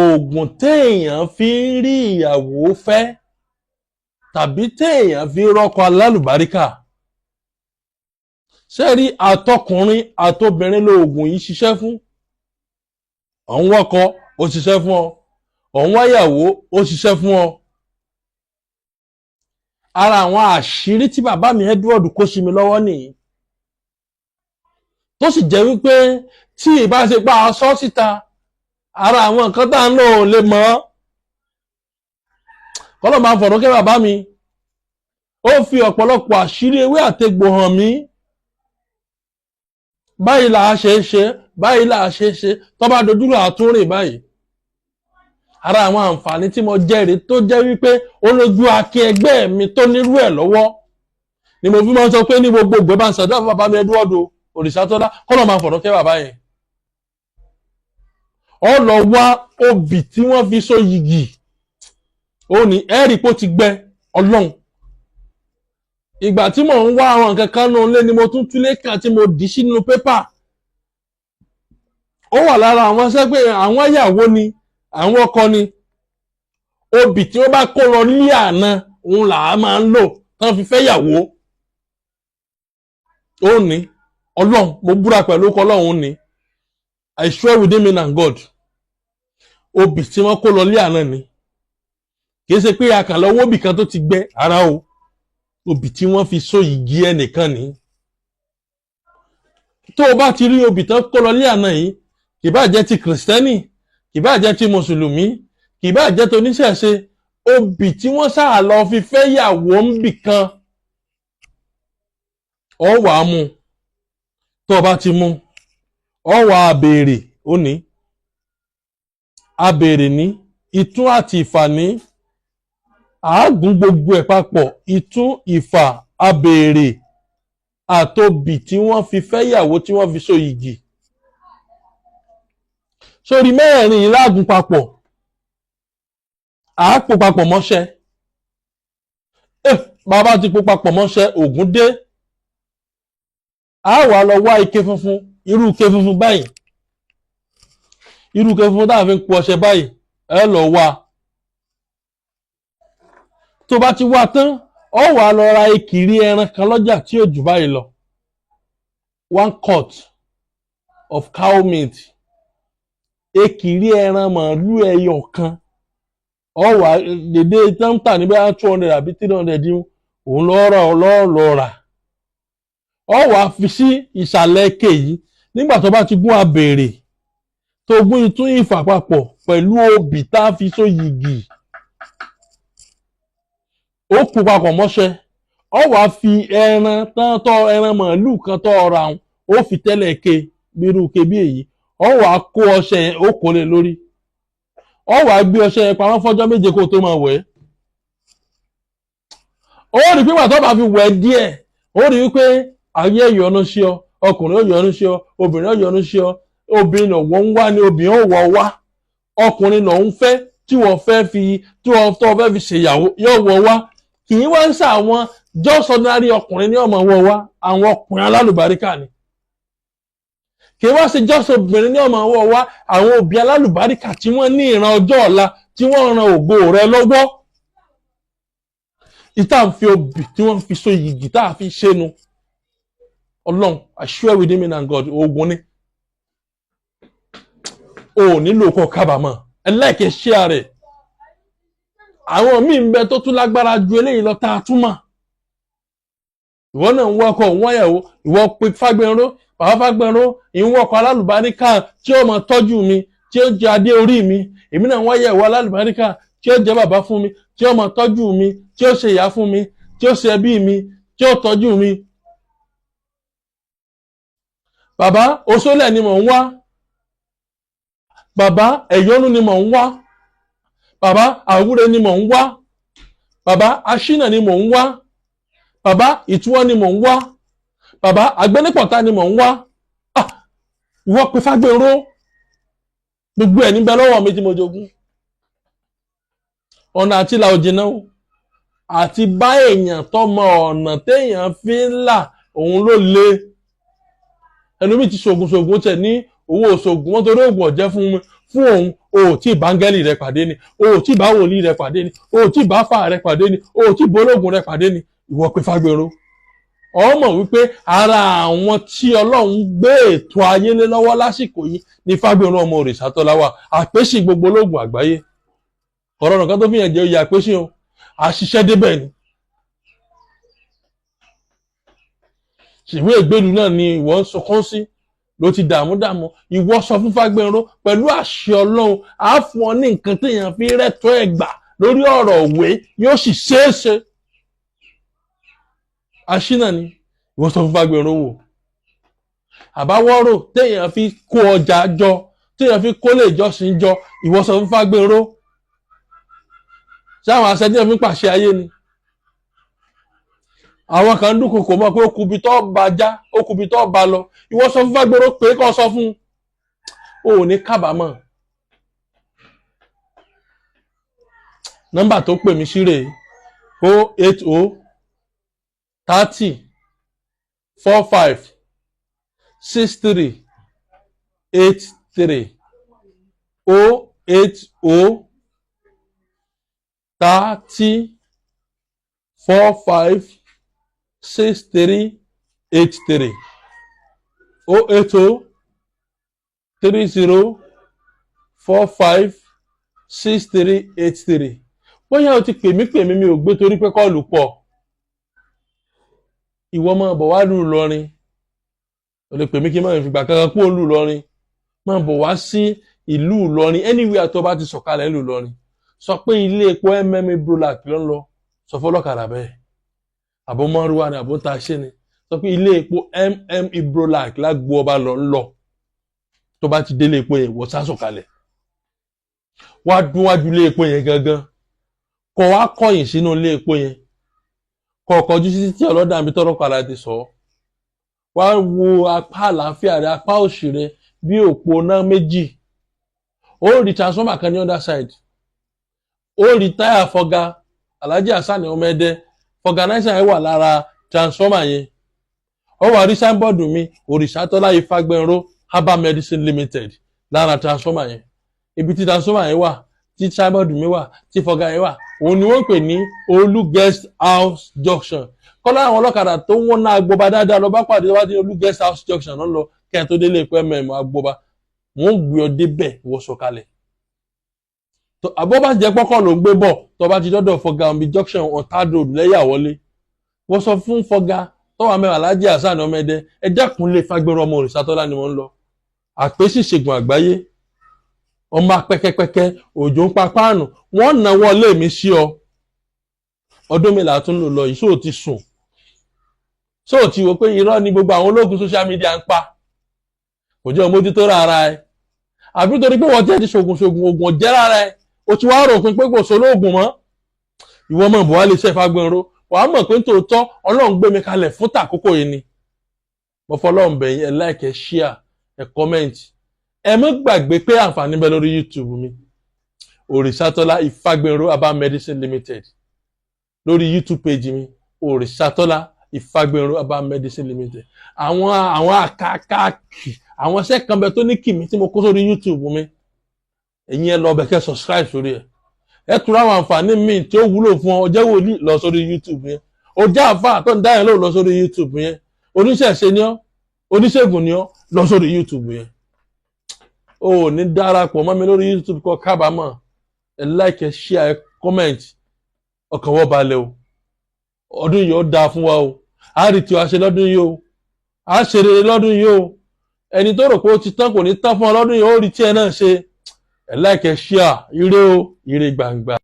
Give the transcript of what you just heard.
oògùn téèyàn fi ń rí ìyàwó fẹ́ tàbí téèyàn fi rọ́kọ alálùbáríkà. Ṣé rí àtọkùnrin àtobìnrin lóògùn yìí ṣiṣẹ́ fún? Ọ̀hún wọ́kọ ó ṣiṣẹ́ fún ọ, ọ̀hún wáyàwó ó ṣiṣẹ́ fún ọ. Ara àwọn àṣírí tí bàbá mi Edward kó sí mi lọ́wọ́ nìyí, tó sì jẹ́ wípé tí ìbá ṣe pa aṣọ síta, ara àwọn nǹkan tá à ń lò lè mọ́. Kọ́lọ́ máa fọ̀rọ̀ kẹ́ bàbá mi, ó fi ọ̀pọ̀lọpọ̀ àṣírí ewé àtegbò hàn mí. Báyìí là á ṣe é ṣe, báyìí là á ṣe é ṣe, tó bá dojúrò àtúnrìn báyìí. Ara àwọn àǹfààní tí mo jẹ́rìí tó jẹ́ wípé olójú akin ẹgbẹ́ mi tó nírú ẹ̀ lọ́wọ́ ni mo fi máa ń sọ pé ní gbogbo ìgbẹ́ bá ń ṣàdúrà fún bàbá mi Edward òrìṣà tó dá, kọ́lọ́ máa fọ̀rọ̀ kẹ́ bàbá yẹn. Ó lọ wá obì tí wọ́n fi so yìgì, ó ní ẹ̀rí pó ti gbẹ Ọlọ́run. Ìgbà tí mò ń wá àwọn nǹkan kan nù lé ni mo tún túlé kan tí mo dì sínú pépà. Ó wà lára àwọn iṣẹ́ pé àwọn ìyàwó ni àwọn ọkọ ni obì tí wọ́n bá kó lọ ní àná òun là á máa ń lò tán fi fẹ́ yàwó. Ó ní Ọlọ́run, mo búra pẹ̀lú ọkọ Ọlọ́run ni, I swear within me and God, obì tí wọ́n kó lọ ní àná ni, kìí ṣe pé akànlọ́ owó bì kan tó ti gbẹ ara o, obì tí wọ́n fi so yìgì ẹnìkan ni. Tó o bá ti rí obì tán kó lọ ní àná yìí, kì bá jẹ́ ti kìrìsìtẹ́nì, kì bá jẹ́ ti mùsùlùmí, kì bá jẹ́ ti oníṣẹ̀ṣe, obì tí wọ́n sáà lọ fi fẹ́ yàwó ń bì kan, ọ wàá mú. Tó o bá ti mú, ọ wàá béèrè, ó ní abèrè ní ìtún àti ìfà ní àágùn gbogbo ẹ̀ papọ̀, ìtún ìfà abèrè àtobì tí wọ́n fi fẹ́ yàwó tí wọ́n fi so yìgì. Sórí mẹ́rẹ̀ẹ̀rin yìí láàgùn papọ̀, àápò papọ̀ mọ́ṣẹ́. Bàbá ti po papọ̀ mọ́ṣẹ́, ògùn dé. A wà lọ wá ike funfun, irú ike funfun báyìí, irú ike funfun táà fi ń po ọṣẹ báyìí, ẹ lọ wá. Tó bá ti wá tán, ọ wà lọ ra ìkìrí ẹran kan lọ́jà tí ò jù báyìí lọ, 1 quart of cow meat, ìkìrí ẹran màálù ẹyọ kan, ọ wà dédé tán tà ní bẹ́ẹ̀ 200 àbí 300 òun lọ́ọ́ rà. Ọ wà fi sí ìsàlẹ̀ ike yìí. Nígbà tó bá ti gún abèrè tó gún ìtún ìfà papọ̀ pẹ̀lú obì tá a fi so yìgì, ó kú papọ̀ mọ́ṣẹ́. Ọ wà fi ẹran ẹran màálù kan tó ọ̀rà ọ̀hún, ó fi tẹ́lẹ̀ ike bírú ike bí èyí. Ọ wà kó ọṣẹ yẹn, ó kó lé lórí. Ọ wà gbé ọṣẹ yẹn pamọ́ fọ́jọ́ méje kó tó máa wẹ̀. Ó rí pé wà tó bá fi wẹ̀ díẹ̀, ó rí wípé ayé yọ́nú sí ọ, ọkùnrin ó yọ́nú sí ọ, obìnrin ó yọ́nú sí ọ. Obìnrin lọ́wọ́ ń wá ni obìnrin ó wọ̀ wá. Ọkùnrin lọ́ ń fẹ́ tí wọ́n fẹ́ fi ṣèyàwó yóò wọ̀ wá. Kì í wá ń sá àwọn just ordinary ọkùnrin ní ọmọ wọ̀ wá, àwọn ọkùnrin alálùbáríkà ni. Kì í wá sí just obìnrin ní ọmọ wọ̀ wá, àwọn òbí alálùbáríkà tí wọ́n ní ìran ọjọ́ ọ̀la, tí wọ́n ran ògo rẹ lọ́wọ́. Ìta ń fi obì tí wọ́n fi so yìgì tá a fi ṣénu. Ọlọ́run, I swear within me and God, ogun ni. O nílò kọ kábàámọ̀, ẹlẹ́ẹ̀kẹ́ ṣé ààrẹ. Àwọn míì ń bẹ tó tún lágbára ju eléyìí lọ tá a tún mọ̀. Ìwọ náà ń wọkọ̀ ń wáyàwó, ìwọ pe Fágbénró, bàbá Fágbénró, ìwọkọ̀ alálùbáríkà tí ó máa tọ́jú mi, tí ó jẹ adé orí mi. Èmi náà ń wáyàwó alálùbáríkà tí ó jẹ bàbá fún mi, tí ó máa tọ́jú mi, tí ó ṣe ìyá fún mi, tí ó ṣe ẹbí mi, tí ó tọ́jú mi. Bàbá Oṣólẹ̀ ni mò ń wá. Bàbá Ẹ̀yọ́nú ni mò ń wá. Bàbá Àwúre ni mò ń wá. Bàbá Aṣínà ni mò ń wá. Bàbá Ìtúwọ́ ni mò ń wá. Bàbá Àgbẹ́nípọ̀tá ni mò ń wá. Ìwọ pe Fágbénró. Gbogbo ẹ̀ níbẹ̀ lọ́wọ́ mi tí mo jogún. Ọ̀nà àti ìlà òjì náà àti bá èèyàn tọmọ ọ̀nà téèyàn fi ń là òun ló le. Ẹlòmíì ti ṣògùn tẹ̀ ní owó òṣògùn wọn torí òògùn ọ̀jẹ́ fún òun o ò tí ì bá áńgẹ́lì rẹ pàdé ni o ò tí ì bá wòlíì rẹ pàdé ni o ò tí ì bá fà rẹ pàdé ni o ò tí ì bólógùn rẹ pàdé ni ìwọ pé Fágbénró ọmọ wípé ara àwọn tí Ọlọ́run gbé ètò ayé lé lọ́wọ́ lásìkò yìí ní Fágbénró ọmọ Òrìṣàtọ́lá wà àpèsè gbogbo ológun àgbáyé ọ̀rọ̀ nǹkan tó fi hàn jẹ́ oyè àpèsè o àṣìṣe débẹ̀ ni ṣèwé ìgbèlú náà ni ìwọ ń sọkún sí ló ti dààmú ìwọ sọ fún Fágbénró pẹ̀lú àṣẹ Ọlọ́run á fún ọ ní nǹkan téèyàn fi rẹ́tọ́ ẹ̀gbà lórí ọ̀rọ̀ òwe yóò sì ṣeéṣe àṣínà ni ìwọ sọ fún Fágbénró wò àbáwọ́rò téèyàn fi kó ọjà jọ téèyàn fi kó lè jọ́sìn jọ ìwọ sọ fún Fágbénró sáwọn aṣẹ́jẹ́ fi pàṣẹ ayé ni àwọn kan dúnkù kò mọ̀ pé ó kubi tó bá já ó kubi tó bá lọ ìwọ sọ fún Fágbénró pé kó sọ fún o ò ní kábàámọ̀ nọ́mbà tó pè mí sí rèé 080 30 45 63 83 080 30 45 63 83 080 30 45 63 83 bóyá o ti pè mí mi ò gbé torí pé kọ́ọ̀lù pọ̀ ìwọ máa bọ̀ wá lù Ìlọrin o lè pè mí kí n máa fi gbà kankan kú òun lù Ìlọrin máa bọ̀ wá sí ìlú Ìlọrin anywhere tó bá ti sọ̀kalẹ̀ ìlú Ìlọrin sọ pé ilé epo MMA Brolac ló ń lọ sọ fọlọ́kadà bẹ́ẹ̀ àbọ̀ mọ́rúwá ni àbọ̀ taṣẹ́ ni sọ pé ilé epo MMA Brolac lágbo ọba lọ ń lọ tó bá ti délé epo yẹn wọ́n sá sọ̀kalẹ̀ wá dún wájú ilé epo yẹn gangan kọ wá kọ̀yìn sínú ilé epo yẹn kọ kọjú sí títí ọlọ́dà mi tọ́rọ padà ti sọ wá wo apá àlàáfíà rẹ apá òsì rẹ bí òpó náà méjì ó rí transformer kan ní other side ó rí táyà fọga Alhaji Hasan Ọmọẹdẹ fọganáísà yẹn wà lára transformer yẹn ó wà rí signboard mi Òrìṣàtọ́lá Ifágbénró Herbal Medicine Limited lára transformer yẹn ibi tí transformer yẹn wà tí signboard mi wà tí fọga yẹn wà òun ni wọ́n ń pè ní Olú Guest House Junction kọ́lá àwọn ọlọ́kadà tó wọ́n ná agbóba dáadáa lọ bá pàdé wá ní Olú Guest House Junction náà lọ kẹ́hìn tó délé epo agbóba wọ́n gbé ọ débẹ̀ wọ́n sọ̀kalẹ̀ àbọ̀ bá jẹ́ pọ́kọ̀ ló ń gbé bọ̀ tó bá ti dọ́dọ̀ fọga omi junction on Third Road lẹ́yà wọlé wọ́n sọ fún fọga tó wà mẹ́wàá Alhaji Hasan Ọmọẹdẹ ẹ dákun lé Fágbénró ọmọ Òrìṣàtọ́lá ni wọ́n ń lọ àpèsè ìṣègùn àgbáyé ọmọ apẹ́kẹ́pẹ́kẹ́ òjò ń pa páànù wọ́n náwó lé mi sí ọ ọdún mélòó tún lò lọ yìí sóò ti sùn sóò ti wò pé irọ́ ni gbogbo àwọn ológun social media ń pa kò jẹ́ mójútó rárá ẹ àbí torí pé wọ́n jẹ́ ti ṣògùn oògùn ọ̀jẹ́ rárá ẹ o ti wá rò pé kò sólóògùn mọ́ ìwọ mọ̀ bọ̀ wá lè ṣe Fágbénró wàá mọ̀ pé tòótọ́ Ọlọ́run gbé mi kalẹ̀ fún tàkókò yìí ni mo fọlọ́run bẹ̀yìn ẹ like ẹ share ẹ comment ẹ má gbàgbé pé àǹfààní bẹ lórí YouTube mi Òrìṣàtọ́lá Ifágbénró Herbal Medicine Limited lórí YouTube page mi Òrìṣàtọ́lá Ifágbénró Herbal Medicine Limited àwọn àkàkàkì àwọn iṣẹ́ kan bẹ tó ní kìmí tí mo kó sórí YouTube mi ẹ̀yin ẹ lọ bẹ̀ kẹ́ subscribe sórí ẹ̀ ẹ tún àwọn àǹfààní míì tí ó wúlò fún ọ jẹ́ wòlíì lọ sórí YouTube yẹn ó jẹ́ àfáà tó ń dá yẹn lọ sórí YouTube yẹn oníṣẹ̀ṣe ni ọ́ oníṣègùn ni ọ́ lọ sórí YouTube yẹn o ò ní darapọ̀ mọ́ mi lórí YouTube kọ́ kábàámọ̀ ẹ like ẹ share ẹ comment ọkàn wọ́n balẹ̀ o ọdún yìí ó dáa fún wa o a rí tí wàá ṣe lọ́dún yìí o a ṣe rere lọ́dún yìí o ẹni tó rò pé ó ti tán kò ní tán fún ọ lọ́dún yìí ó rí tí ẹ náà ṣe ẹ like ẹ share ire o ire gbangba.